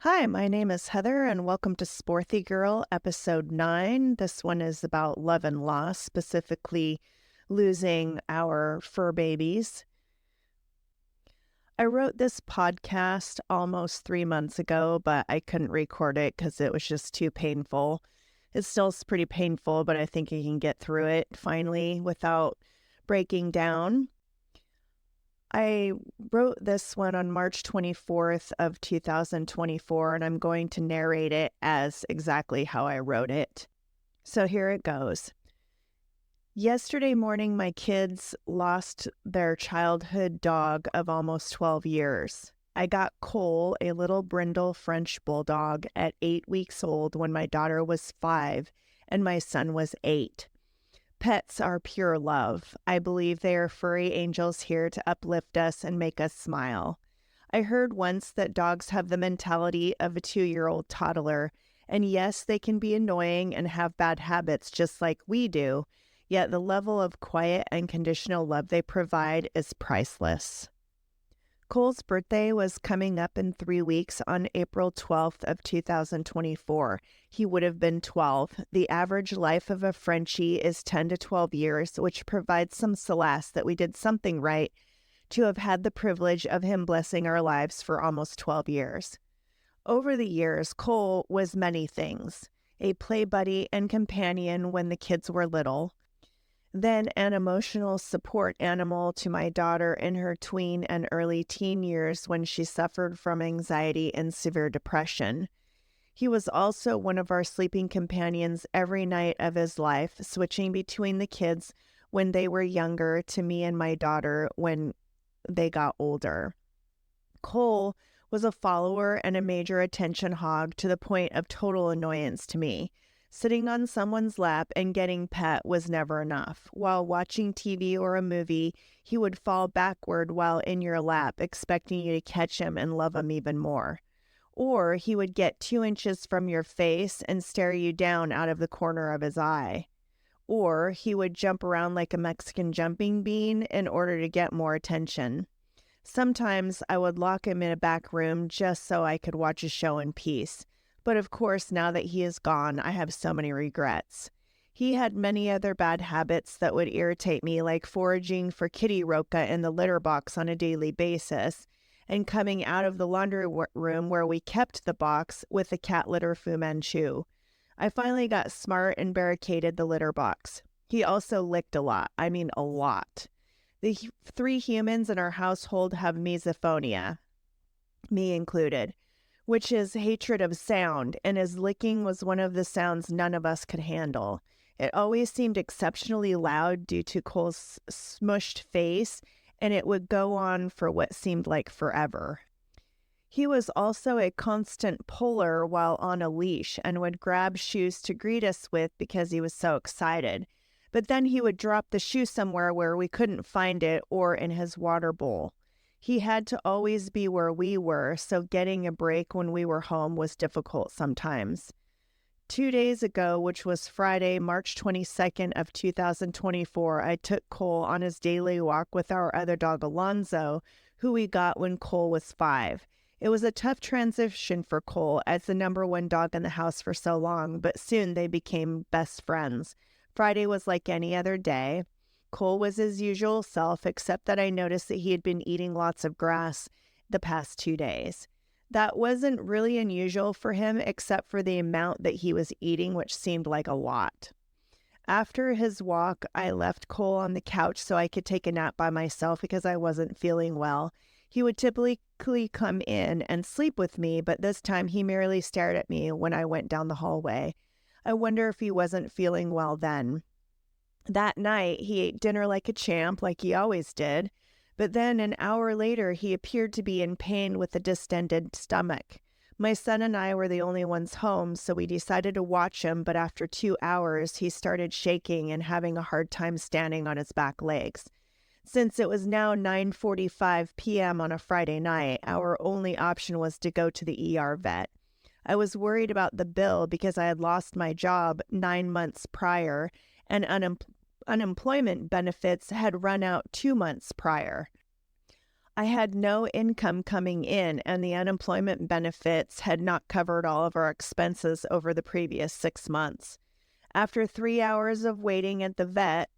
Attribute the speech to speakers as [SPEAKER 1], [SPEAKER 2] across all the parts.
[SPEAKER 1] Hi, my name is Heather, and welcome to Sporthy Girl, episode 9. This one is about love and loss, specifically losing our fur babies. I wrote this podcast almost 3 months ago, but I couldn't record it because it was just too painful. It still is pretty painful, but I think I can get through it finally without breaking down. I wrote this one on March 24th of 2024, and I'm going to narrate it as exactly how I wrote it. So here it goes. Yesterday morning, my kids lost their childhood dog of almost 12 years. I got Cole, a little brindle French bulldog, at 8 weeks old when my daughter was 5 and my son was 8. Pets are pure love. I believe they are furry angels here to uplift us and make us smile. I heard once that dogs have the mentality of a 2-year-old toddler, and yes, they can be annoying and have bad habits just like we do, yet the level of quiet, unconditional love they provide is priceless. Cole's birthday was coming up in 3 weeks on April 12th of 2024. He would have been 12. The average life of a Frenchie is 10 to 12 years, which provides some solace that we did something right to have had the privilege of him blessing our lives for almost 12 years. Over the years, Cole was many things: a play buddy and companion when the kids were little, then an emotional support animal to my daughter in her tween and early teen years when she suffered from anxiety and severe depression. He was also one of our sleeping companions every night of his life, switching between the kids when they were younger to me and my daughter when they got older. Cole was a follower and a major attention hog to the point of total annoyance to me. Sitting on someone's lap and getting pet was never enough. While watching TV or a movie, he would fall backward while in your lap, expecting you to catch him and love him even more. Or he would get 2 inches from your face and stare you down out of the corner of his eye. Or he would jump around like a Mexican jumping bean in order to get more attention. Sometimes I would lock him in a back room just so I could watch a show in peace. But of course, now that he is gone, I have so many regrets. He had many other bad habits that would irritate me, like foraging for kitty roca in the litter box on a daily basis, and coming out of the laundry room where we kept the box with the cat litter Fu Manchu. I finally got smart and barricaded the litter box. He also licked a lot. I mean, a lot. The 3 humans in our household have misophonia, me included, which is hatred of sound, and his licking was one of the sounds none of us could handle. It always seemed exceptionally loud due to Cole's smushed face, and it would go on for what seemed like forever. He was also a constant puller while on a leash and would grab shoes to greet us with because he was so excited. But then he would drop the shoe somewhere where we couldn't find it or in his water bowl. He had to always be where we were, so getting a break when we were home was difficult sometimes. 2 days ago, which was Friday, March 22nd of 2024, I took Cole on his daily walk with our other dog, Alonzo, who we got when Cole was 5. It was a tough transition for Cole as the number 1 dog in the house for so long, but soon they became best friends. Friday was like any other day. Cole was his usual self, except that I noticed that he had been eating lots of grass the past 2 days. That wasn't really unusual for him, except for the amount that he was eating, which seemed like a lot. After his walk, I left Cole on the couch so I could take a nap by myself because I wasn't feeling well. He would typically come in and sleep with me, but this time he merely stared at me when I went down the hallway. I wonder if he wasn't feeling well then. That night, he ate dinner like a champ, like he always did, but then an hour later, he appeared to be in pain with a distended stomach. My son and I were the only ones home, so we decided to watch him, but after 2 hours, he started shaking and having a hard time standing on his back legs. Since it was now 9:45 p.m. on a Friday night, our only option was to go to the ER vet. I was worried about the bill because I had lost my job 9 months prior, and unemployment benefits had run out 2 months prior. I had no income coming in, and the unemployment benefits had not covered all of our expenses over the previous 6 months. After 3 hours of waiting at the vet,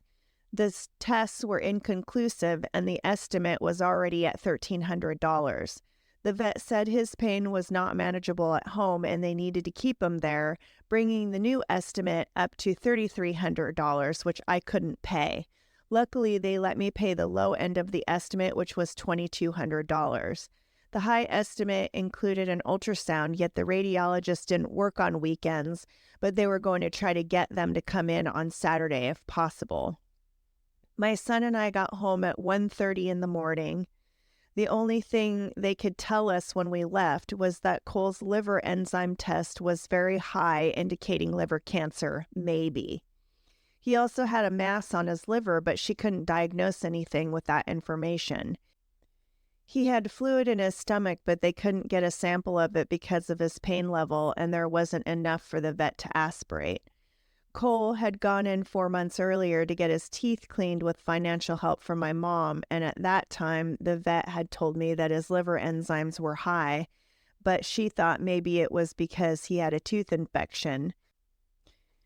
[SPEAKER 1] the tests were inconclusive and the estimate was already at $1,300. The vet said his pain was not manageable at home and they needed to keep him there, bringing the new estimate up to $3,300, which I couldn't pay. Luckily, they let me pay the low end of the estimate, which was $2,200. The high estimate included an ultrasound, yet the radiologist didn't work on weekends, but they were going to try to get them to come in on Saturday if possible. My son and I got home at 1:30 in the morning. The only thing they could tell us when we left was that Cole's liver enzyme test was very high, indicating liver cancer, maybe. He also had a mass on his liver, but she couldn't diagnose anything with that information. He had fluid in his stomach, but they couldn't get a sample of it because of his pain level, and there wasn't enough for the vet to aspirate. Cole had gone in 4 months earlier to get his teeth cleaned with financial help from my mom, and at that time, the vet had told me that his liver enzymes were high, but she thought maybe it was because he had a tooth infection.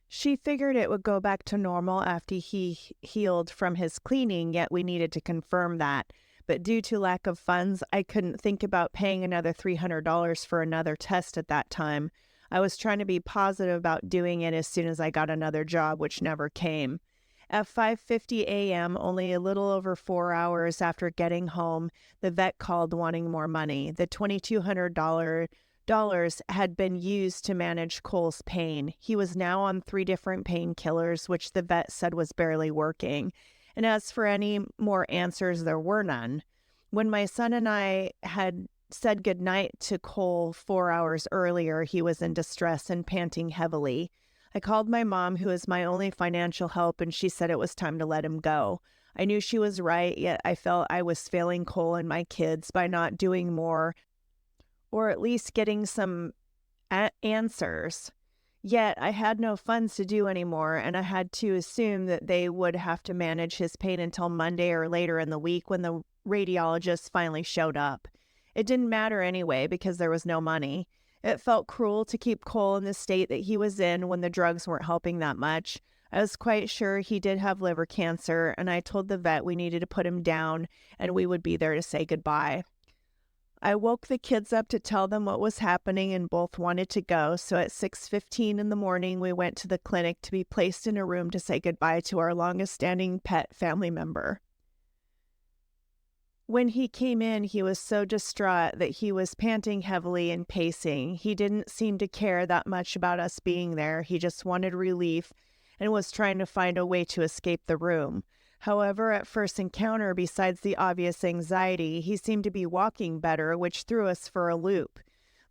[SPEAKER 1] She figured it would go back to normal after he healed from his cleaning, yet we needed to confirm that. But due to lack of funds, I couldn't think about paying another $300 for another test at that time. I was trying to be positive about doing it as soon as I got another job, which never came. At 5:50 a.m., only a little over 4 hours after getting home, the vet called wanting more money. The $2,200 had been used to manage Cole's pain. He was now on 3 different painkillers, which the vet said was barely working. And as for any more answers, there were none. When my son and I had said goodnight to Cole 4 hours earlier, he was in distress and panting heavily. I called my mom, who is my only financial help, and she said it was time to let him go. I knew she was right, yet I felt I was failing Cole and my kids by not doing more, or at least getting some answers. Yet I had no funds to do anymore, and I had to assume that they would have to manage his pain until Monday or later in the week when the radiologist finally showed up. It didn't matter anyway because there was no money. It felt cruel to keep Cole in the state that he was in when the drugs weren't helping that much. I was quite sure he did have liver cancer, and I told the vet we needed to put him down and we would be there to say goodbye. I woke the kids up to tell them what was happening, and both wanted to go, so at 6:15 in the morning we went to the clinic to be placed in a room to say goodbye to our longest-standing pet family member. When he came in, he was so distraught that he was panting heavily and pacing. He didn't seem to care that much about us being there. He just wanted relief and was trying to find a way to escape the room. However, at first encounter, besides the obvious anxiety, he seemed to be walking better, which threw us for a loop.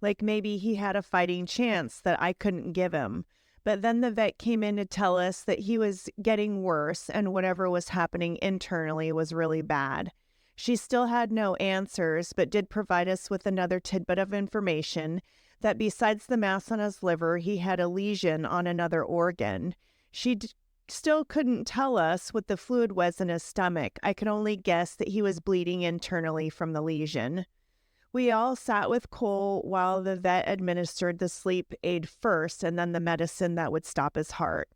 [SPEAKER 1] Like maybe he had a fighting chance that I couldn't give him. But then the vet came in to tell us that he was getting worse and whatever was happening internally was really bad. She still had no answers, but did provide us with another tidbit of information that besides the mass on his liver, he had a lesion on another organ. She still couldn't tell us what the fluid was in his stomach. I could only guess that he was bleeding internally from the lesion. We all sat with Cole while the vet administered the sleep aid first and then the medicine that would stop his heart.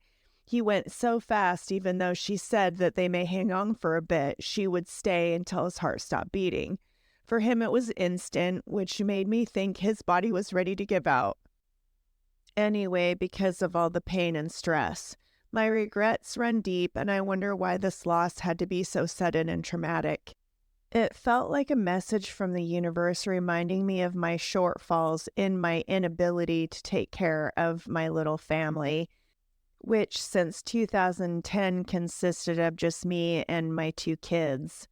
[SPEAKER 1] He went so fast, even though she said that they may hang on for a bit, she would stay until his heart stopped beating. For him, it was instant, which made me think his body was ready to give out. Anyway, because of all the pain and stress. My regrets run deep, and I wonder why this loss had to be so sudden and traumatic. It felt like a message from the universe reminding me of my shortfalls in my inability to take care of my little family, which since 2010 consisted of just me and my 2 kids.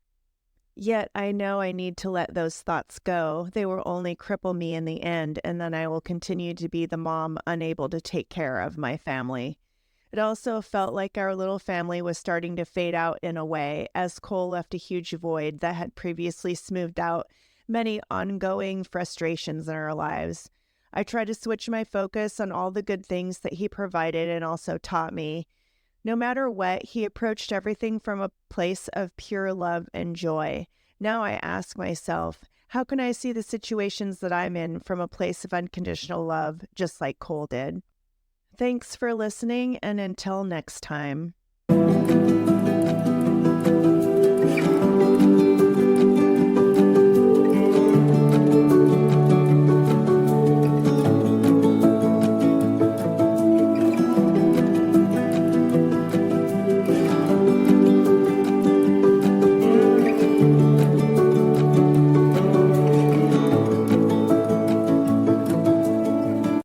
[SPEAKER 1] Yet I know I need to let those thoughts go. They will only cripple me in the end, and then I will continue to be the mom unable to take care of my family. It also felt like our little family was starting to fade out in a way, as Cole left a huge void that had previously smoothed out many ongoing frustrations in our lives. I tried to switch my focus on all the good things that he provided and also taught me. No matter what, he approached everything from a place of pure love and joy. Now I ask myself, how can I see the situations that I'm in from a place of unconditional love, just like Cole did? Thanks for listening, and until next time.